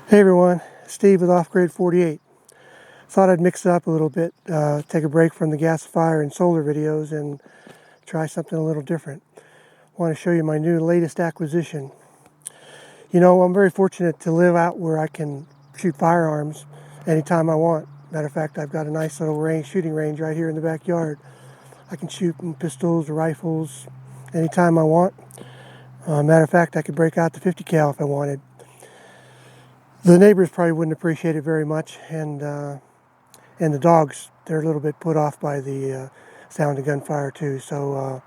Hey everyone, Steve with Off Grid 48. Thought I'd mix it up a little bit, take a break from the gasifier and solar videos and try something a little different. I want to show you my latest acquisition. You know, I'm very fortunate to live out where I can shoot firearms anytime I want. Matter of fact, I've got a nice little shooting range right here in the backyard. I can shoot pistols or rifles anytime I want. Matter of fact, I could break out the 50 cal if I wanted. The neighbors probably wouldn't appreciate it very much, and the dogs, they're a little bit put off by the sound of gunfire too. So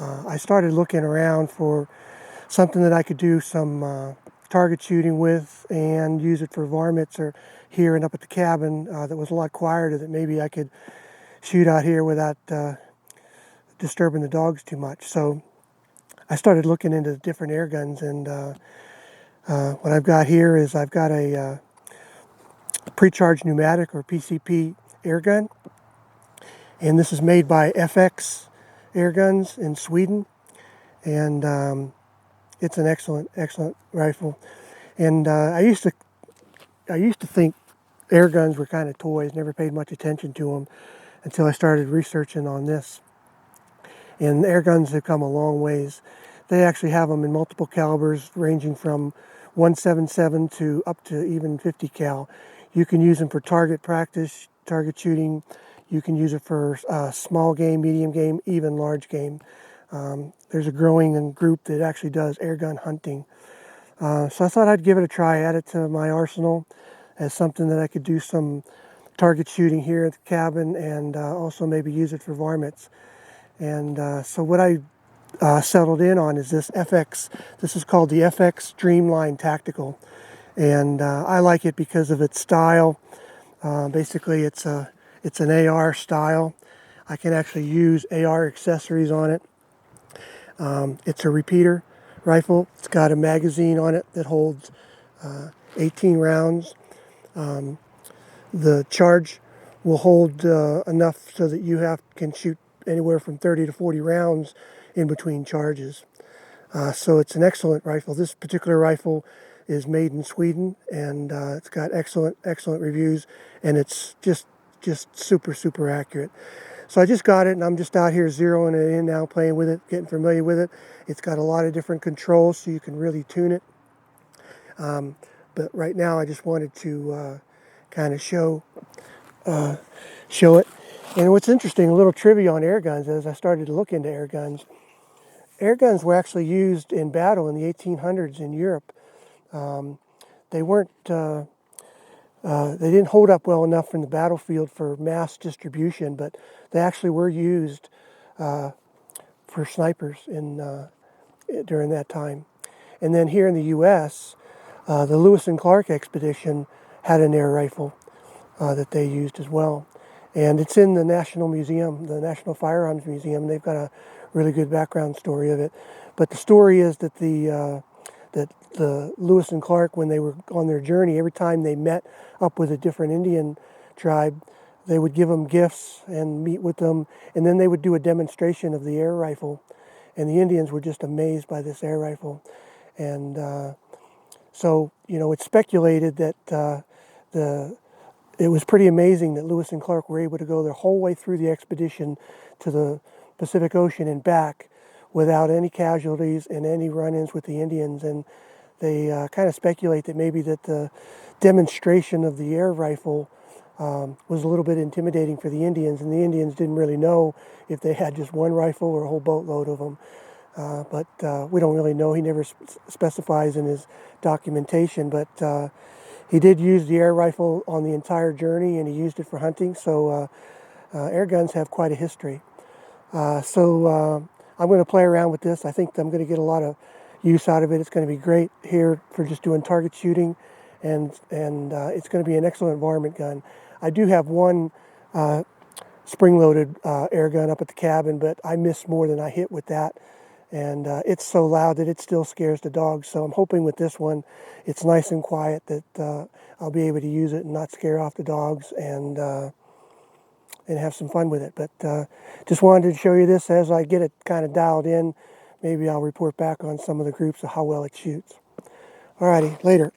I started looking around for something that I could do some target shooting with and use it for varmits or here and up at the cabin that was a lot quieter, that maybe I could shoot out here without disturbing the dogs too much. So I started looking into different air guns, and what I've got here is I've got a pre-charged pneumatic or PCP air gun, and this is made by FX air guns in Sweden, and it's an excellent rifle. And I used to think air guns were kind of toys, never paid much attention to them until I started researching on this. And air guns have come a long ways. They actually have them in multiple calibers, ranging from 177 to up to even 50 cal. You can use them for target practice, target shooting. You can use it for small game, medium game, even large game. There's a growing group that actually does air gun hunting. So I thought I'd give it a try, add it to my arsenal as something that I could do some target shooting here at the cabin, and also maybe use it for varmints. And so what I settled in on is this FX. This is called the FX Dreamline Tactical, and I like it because of its style. Basically, it's an AR style. I can actually use AR accessories on it. It's a repeater rifle. It's got a magazine on it that holds 18 rounds. The charge will hold enough so that you can shoot anywhere from 30 to 40 rounds in between charges. So it's an excellent rifle. This particular rifle is made in Sweden, and it's got excellent reviews, and it's just super accurate. So I just got it, and I'm just out here zeroing it in now, playing with it, getting familiar with it. It's got a lot of different controls, so you can really tune it. But right now, I just wanted to kind of show it. And what's interesting, a little trivia on air guns, as I started to look into air guns. Air guns were actually used in battle in the 1800s in Europe. They weren't. They didn't hold up well enough in the battlefield for mass distribution, but they actually were used for snipers during that time. And then here in the U.S., the Lewis and Clark expedition had an air rifle that they used as well. And it's in the National Museum, the National Firearms Museum. They've got a really good background story of it. But the story is that the Lewis and Clark, when they were on their journey, every time they met up with a different Indian tribe, they would give them gifts and meet with them, and then they would do a demonstration of the air rifle. And the Indians were just amazed by this air rifle. And so, you know, it's speculated that it was pretty amazing that Lewis and Clark were able to go the whole way through the expedition to the Pacific Ocean and back without any casualties and any run-ins with the Indians. And they kind of speculate that maybe that the demonstration of the air rifle was a little bit intimidating for the Indians, and the Indians didn't really know if they had just one rifle or a whole boatload of them. But we don't really know. He never specifies in his documentation, but he did use the air rifle on the entire journey, and he used it for hunting. So air guns have quite a history. So I'm going to play around with this. I think I'm going to get a lot of use out of it. It's going to be great here for just doing target shooting, and it's going to be an excellent varmint gun. I do have one spring-loaded air gun up at the cabin, but I miss more than I hit with that. And it's so loud that it still scares the dogs. So I'm hoping with this one, it's nice and quiet, that I'll be able to use it and not scare off the dogs, and have some fun with it. But just wanted to show you this. As I get it kind of dialed in, maybe I'll report back on some of the groups of how well it shoots. Alrighty, later.